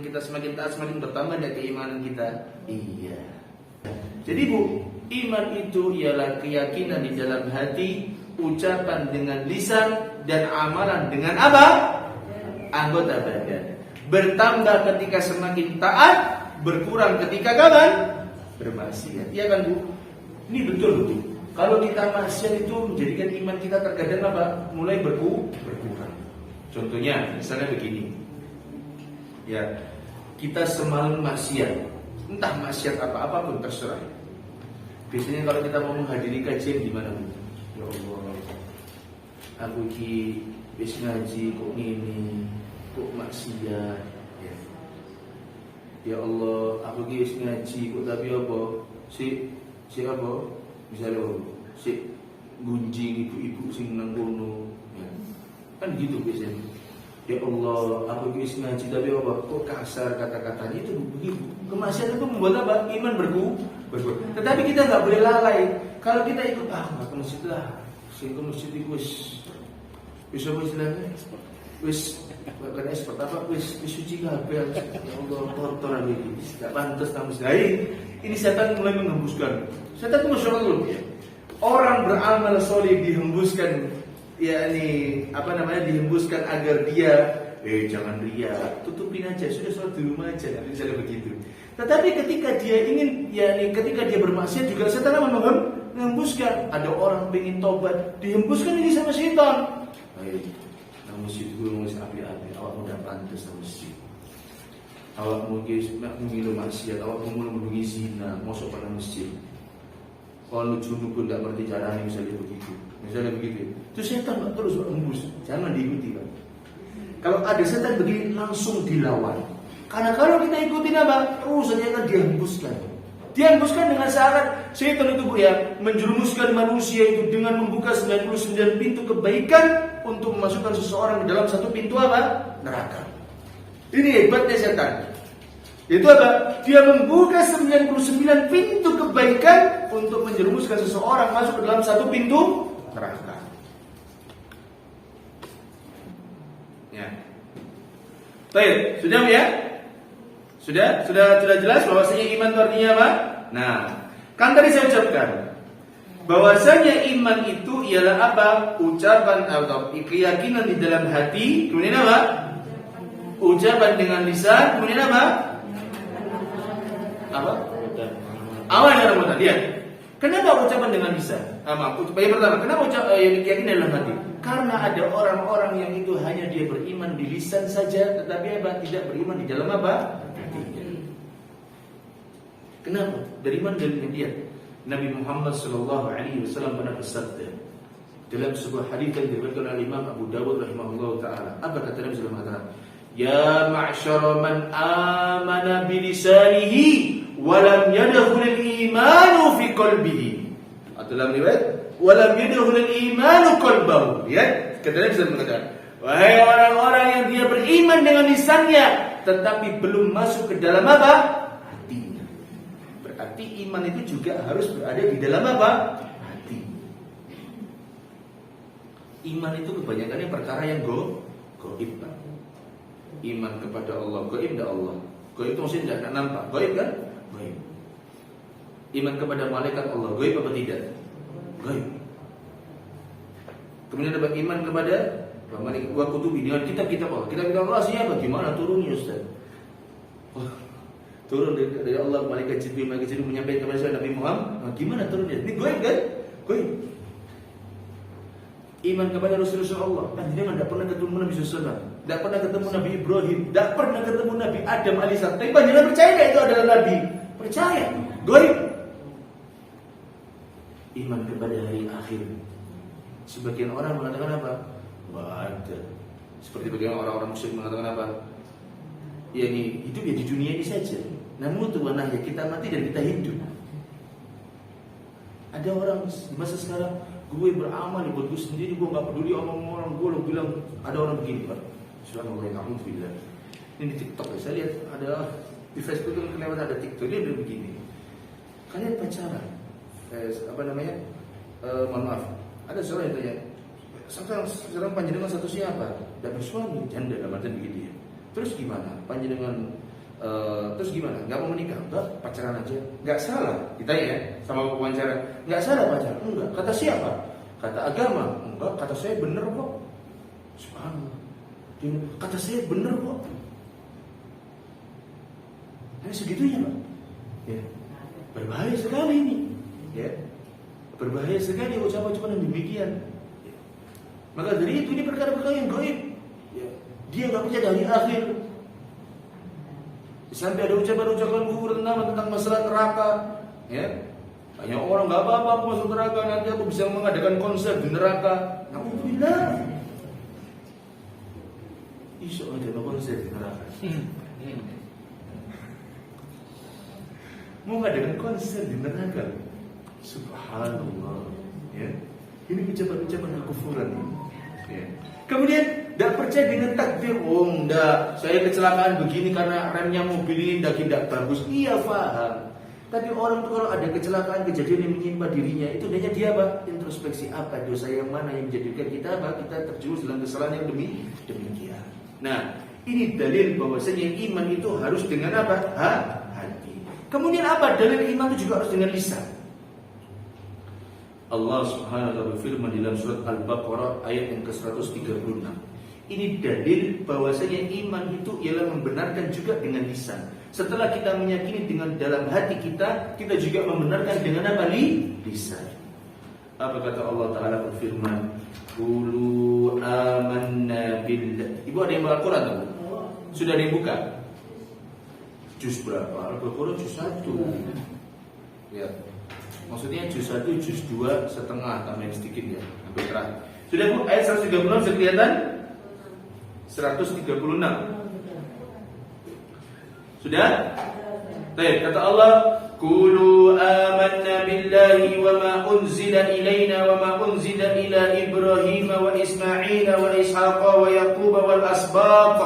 kita semakin taat, semakin bertambah dari keimanan kita. Iya. Jadi Bu, iman itu ialah keyakinan di dalam hati, ucapan dengan lisan, dan amalan dengan apa? Anggota badan. Bertambah ketika semakin taat, berkurang ketika kapan? Bermaksiat. Iya kan Bu? Ini betul. Kalau kita maksiat itu menjadikan iman kita terkadang apa? Mulai berkurang. Contohnya, misalnya begini. Ya, kita semalam maksiat, entah maksiat apa pun terserah. Biasanya kalau kita mau menghadiri kajian gimana Bu? Ya Allah, aku ki wis ngaji kok ini, kok maksiat. Ya Allah, aku ki wis ngaji kok tapi apa? Si apa? Misalnya si gunjing ibu-ibu sing nang kono. Ya. Kan gitu biasanya. Ya Allah, aku wis ngaji tapi apa? Kok kasar kata-katanya itu begitu. Kemaksiatan itu membuat apa? Iman berkurang. Tetapi kita nggak boleh lalai. Kalau kita ikut nggak ke masjid lah. Sing ke masjid itu wis apa istilahnya? Wis bukan expert apa? Wis suci kabeh. Ya Allah, kotor lagi. Enggak pantas tamu sedai. Ini setan mulai menghembuskan. Setan itu masyaallah ya. Orang beramal soleh dihembuskan, dihembuskan agar dia jangan ria, tutupin aja, sudah sholat di rumah aja, misalnya begitu. Tetapi ketika dia ingin, ketika dia bermaksiat juga setan menghembuskan. Ada orang pengen tobat, dihembuskan ini sama setan. Nang masjid gue masih api-api, awak udah pantas nang masjid. Awak mungkin minum maksiat, awak mungkin menunggu zina, masuk pada masjid. Kalau junub pun tidak ngerti caranya, misalnya begitu. Itu setan Pak, terus menghembus, jangan diikuti Pak. Kalau ada setan begini langsung dilawan. Karena kalau kita ikutin apa? Terus saja akan dihembuskan. Dihembuskan dengan syarat setan itu Bu ya, menjerumuskan manusia itu dengan membuka 99 pintu kebaikan untuk memasukkan seseorang ke dalam satu pintu apa? Neraka. Ini hebatnya setan. Itu apa? Dia membuka 99 pintu kebaikan untuk menjerumuskan seseorang masuk ke dalam satu pintu neraka. Ya. Baik, sudah ya? Sudah jelas bahwasanya iman itu artinya apa? Nah, kan tadi saya ucapkan bahwasanya iman itu ialah apa? Ucapan atau keyakinan di dalam hati, kemudian apa? Ucapan dengan lisan, kemudian apa? Awal dengan perbuatan. Lihat. Kenapa ucapan dengan lisan? Yang pertama, kenapa keyakinan dalam hati? Karena ada orang-orang yang itu hanya dia beriman di lisan saja, tetapi apa? Tidak beriman di dalam apa? Hatinya. Kenapa? Beriman dalam dia. Nabi Muhammad SAW pernah bersabda dalam sebuah hadis yang diriwayatkan oleh Imam Abu Dawud rahimahullah taala. Apa kata Nabi SAW? Ya ma'syara man amana bilisanihi walam yadkhulul imanu fi qalbihi. Atau dalam riwayat walam yadkhulul imanu qalbahu. Ya, kata Nabi SAW mengatakan, wahai orang-orang yang dia beriman dengan lisannya tetapi belum masuk ke dalam apa? Hatinya. Berarti iman itu juga harus berada di dalam apa? Hati. Iman itu kebanyakannya perkara yang gaib. Iman kepada Allah, gaib tidak Allah. Gaib itu maksudnya tidak nampak. Gaib kan? Gaib. Iman kepada malaikat Allah, gaib apa tidak? Gaib. Kemudian ada iman kepada malaikat wa kutubi, dengan kitab-kitab Allah. Kitab-kitab Allah aslinya bagaimana turunnya Ustaz? Turun dari Allah, malaikat Jibril menyampaikan kepada saya Nabi Muhammad. Gimana turunnya? Ini gaib kan? Gaib. Iman kepada Rasulullah Allah. Jangan tidak pernah ketemu Nabi SAW, tidak pernah ketemu Nabi Ibrahim, tidak pernah ketemu Nabi Adam alaihissalam. Tapi jangan percaya itu adalah Nabi. Percaya. Gaib. Iman kepada hari akhir. Sebagian orang mengatakan apa? Wah ada. Seperti bagaimana orang-orang musyrik mengatakan apa? yakni hidup ya di dunia ini saja. Namun tuh ya kita mati dan kita hidup. Ada orang di masa sekarang, gue beramal buat gue sendiri, gue nggak peduli omong orang. Gue lo bilang ada orang begini, Pak. Subhanallah, alhamdulillah. Ini di TikTok ya, saya lihat ada di Facebook itu kelewat ada TikTok, dia bilang begini. Kalian pacaran, mohon maaf, ada seorang yang tanya, sekarang panjenengan statusnya apa? Tidak bersuami, janda, dalam artian begitu ya. Terus gimana? Panjenengan terus gimana? Gak mau menikah? Enggak, pacaran aja. Gak salah, ditanya ya sama wawancara. Gak salah pacaran? Enggak. Kata siapa? Kata agama? Enggak. Kata saya bener kok. Subhanallah. Kata saya bener kok. Hanya segitunya, Pak. Ya. Berbahaya sekali ini. Ya. Berbahaya sekali ucapan-ucapan yang demikian. Ya. Maka dari itu ini perkara-perkara yang gaib. Ya. Dia nggak percaya dari akhir. Sampai ada ucapan-ucapan kufur tentang masalah neraka. Ya. Banyak orang nggak apa-apa aku masuk neraka, nanti aku bisa mengadakan konser di neraka. Alhamdulillah. Isu ada konser di neraka. Mau ngadakan konser di neraka. Subhanallah. Ya. Ini ucapan-ucapan kufuran. Ya. Kemudian tidak percaya dengan takdir. Oh enggak, saya kecelakaan begini karena remnya mobil ini tidak bagus. Iya paham. Tapi orang itu kalau ada kecelakaan, kejadian yang menimpa dirinya, itu hanya dia apa? Introspeksi apa dosa yang mana yang menjadikan kita apa? Kita terjerumus dalam kesalahan yang demikian. Nah, ini dalil bahwasanya iman itu harus dengan apa? Hati. Kemudian apa? Dalil iman itu juga harus dengan lisan. Allah Subhanahu wa taala berfirman di dalam surat Al-Baqarah ayat yang ke-136. Ini dalil bahwasanya iman itu ialah membenarkan juga dengan lisan. Setelah kita meyakini dengan dalam hati kita juga membenarkan dengan apa? Lisan. Apa kata Allah Taala berfirman? Qulu amanna billah. Ibu ada yang baca Quran tak? Sudah ada yang buka? Juz berapa? Al-Baqarah juz 1. Ya. Maksudnya juz 1, juz 2 setengah, tambahin sedikit ya, hampir terakhir. Sudah Bu, ayat 136 sudah kelihatan? 136. Sudah? Baik, kata Allah, "Qulu amanna billahi wa ma unzila ilaina wa ma unzila ila Ibrahim wa Ismail wa Ishaqa wa Yaqub wal asbaq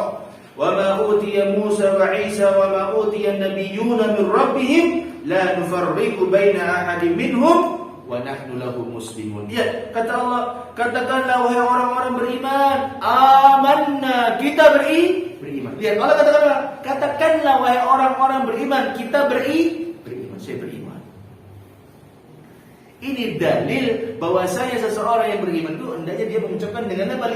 wa ma utiya Musa wa Isa wa ma utiya an-nabiyyuna min rabbihim la nufarriqu baina ahadin minhum wa nahnu lahu muslimun." Ya, kata Allah, katakanlah wahai orang-orang beriman, amanna, kita beriman. Lihat, Allah katakanlah wahai orang-orang beriman, kita beriman, saya beriman. Ini dalil bahwasanya seseorang yang beriman itu hendaknya dia mengucapkan dengan apa?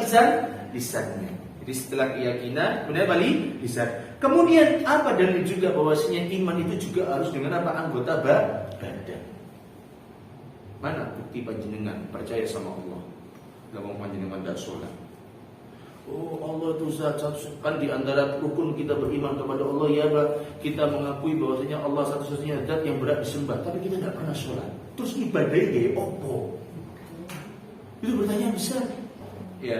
Lisannya. Jadi setelah keyakinan, kemudian apa? Lisan. Kemudian apa dalil juga bahwasanya iman itu juga harus dengan apa? Anggota badan. Mana bukti panjenengan percaya sama Allah? Gak mau panjenengan tidak sholat. Oh Allah itu zat, kan di antara rukun kita beriman kepada Allah ya Pak, kita mengakui bahwasanya Allah satu-satunya zat yang berhak disembah, tapi kita tidak pernah sholat. Terus ibadahnya opo? Itu pertanyaan besar. Ya.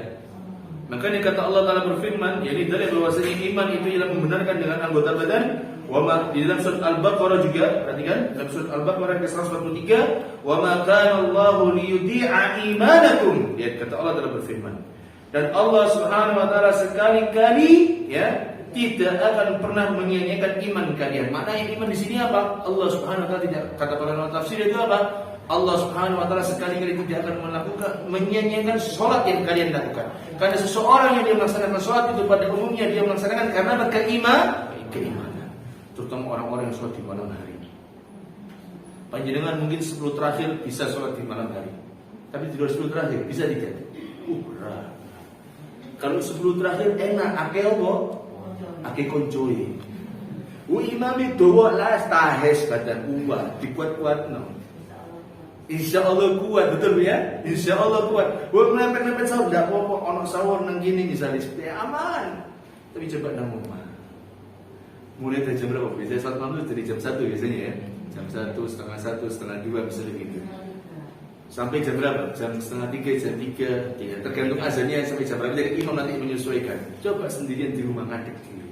Makanya kata Allah Taala berfirman, yakni dalil bahwasanya iman itu ialah membenarkan dengan anggota badan. Wa di dalam surat Al-Baqarah juga, perhatikan dalam surat Al-Baqarah ayat 143, "Wa ma kana Allahu liyudhi'a imanakum." Lihat kata Allah Taala berfirman. Dan Allah Subhanahu wa taala sekali-kali ya tidak akan pernah menyia-nyiakan iman kalian. Maknanya iman di sini apa? Allah Subhanahu wa taala tidak, kata para ulama tafsir itu apa? Allah Subhanahu wa taala sekali-kali tidak akan menyia-nyiakan salat yang kalian lakukan. Karena seseorang yang dia melaksanakan salat itu pada umumnya dia melaksanakan karena keimanan. Terutama orang-orang yang salat di malam hari. Panjenengan mungkin 10 terakhir bisa salat di malam hari. Tapi di 10 terakhir bisa tidak? Berat. Kalau 10 terakhir enak, ake apa? Ake koncoy. Imami dawa las tahes badan kuat, dikuat-kuat no. Insya Allah kuat, betul ya? Insya Allah kuat. Buat mepet-mepet sahur, tidak apa-apa. Ono sahur nang gini misalnya, ya aman. Tapi coba nang rumah. Mulai dari jam berapa? Biasanya salat malam dari jam 1 biasanya ya. Jam 1, setengah 1, setengah 2 bisa begitu. Sampai jam berapa? Jam setengah 3, jam 3 ya, tergantung azannya sampai jam berapa. Jadi imam nanti menyesuaikan. Coba sendirian di rumah ngadeg diri.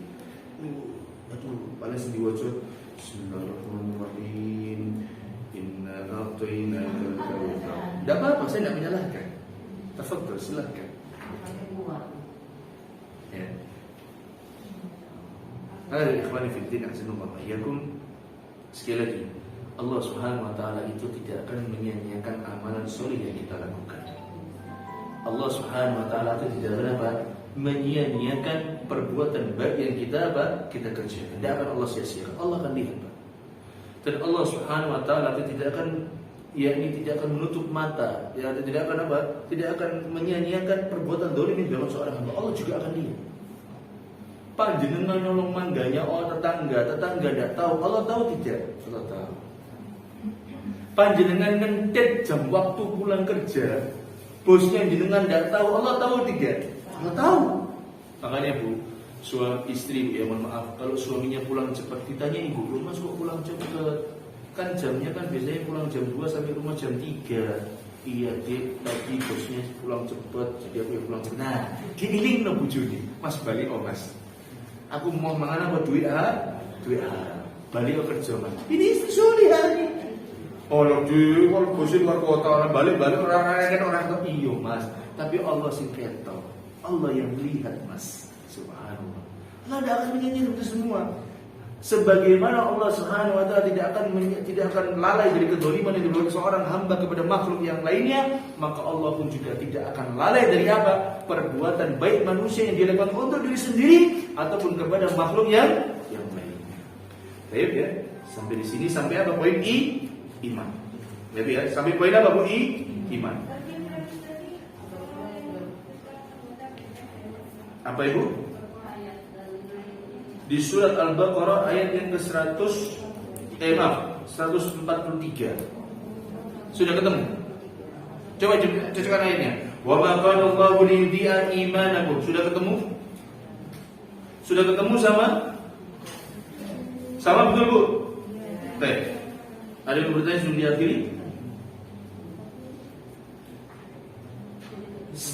paling sing diwaca Bismillahirrahmanirrahim. Inna a'tainakal kautsar. Enggak apa-apa, saya enggak menyalahkan. Tafadhol, silakan. Ya. Ada ikhwani fillah azanullah iyyakum. Sekali lagi, Allah Subhanahu wa taala itu tidak akan menyia-nyiakan amalan soleh yang kita lakukan. Allah Subhanahu wa taala itu tidak akan apa? Menyia-nyiakan perbuatan baik yang kita kita kerjakan. Tidak akan Allah sia-siakan. Allah akan lihat, Pak. Dan Allah Subhanahu wa taala itu tidak akan tidak akan menutup mata, ya, tidak akan tidak akan menyia-nyiakan perbuatan dolim yang dilakukan seorang hamba. Allah juga akan lihat. Panjenengan nolong mangganya tetangga tidak tahu, Allah tahu tidak? Allah tahu. Panjenengan ngentet jam waktu pulang kerja, bosnya jenengan tidak tahu, Allah tahu tidak? Allah tahu. Makanya Bu, suami istri ya mohon maaf, kalau suaminya pulang cepat ditanya ibu, lu mas kok pulang cepat? Kan jamnya kan biasanya pulang jam 2 sampai rumah jam 3. Iya Dik, tadi bosnya pulang cepat, jadi aku yang pulang cepat. Nah, gini no bujuni, mas balik mas. Aku mau mangan apa duit balik ke kerja mas. Ini istri suami hari. Oh lagi, kalau bosnya luar kota orang balik orang tua iyo mas. Tapi Allah sih ketok, Allah yang melihat mas. Subhanallah. Allah tidak akan menyanyikan itu semua. Sebagaimana Allah Subhanahu wa taala tidak akan lalai dari kedoliman yang dilakukan seorang hamba kepada makhluk yang lainnya, maka Allah pun juga tidak akan lalai dari apa? Perbuatan baik manusia yang dilakukan untuk diri sendiri ataupun kepada makhluk yang lainnya. Baik ya. Sampai di sini sampai apa poin iman. Jadi ya, sampai poin apa Bu? Iman. Apa Ibu? Di surat Al-Baqarah ayat yang ke-143. Sudah ketemu? Coba cocokkan ayatnya. Wa ma qala Allahu liyudhi'a imanakum. Sudah ketemu? Sudah ketemu sama betul Bu? Baik. Ada yang bertanya sebelum diakhiri?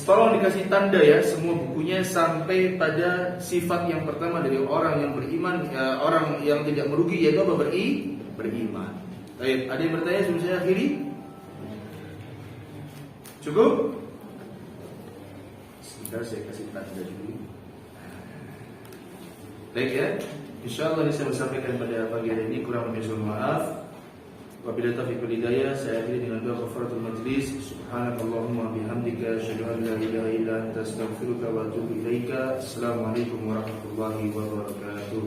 Tolong dikasih tanda ya semua bukunya sampai pada sifat yang pertama dari orang yang beriman, orang yang tidak merugi yaitu apa? Beriman. Baik, ada yang bertanya sebelum saya akhiri? Cukup? Sebentar saya kasih tanda dulu. Baik ya, insyaallah ini saya sampaikan pada pagi hari ini, kurang lebih maaf. Wabillahi taufiq wal hidayah, saya akhiri dengan doa kafaratul majlis. Subhanakallahumma bihamdika asyhadu an la ilaha illa anta astaghfiruka wa atubu ilaika. Assalamualaikum warahmatullahi wabarakatuh.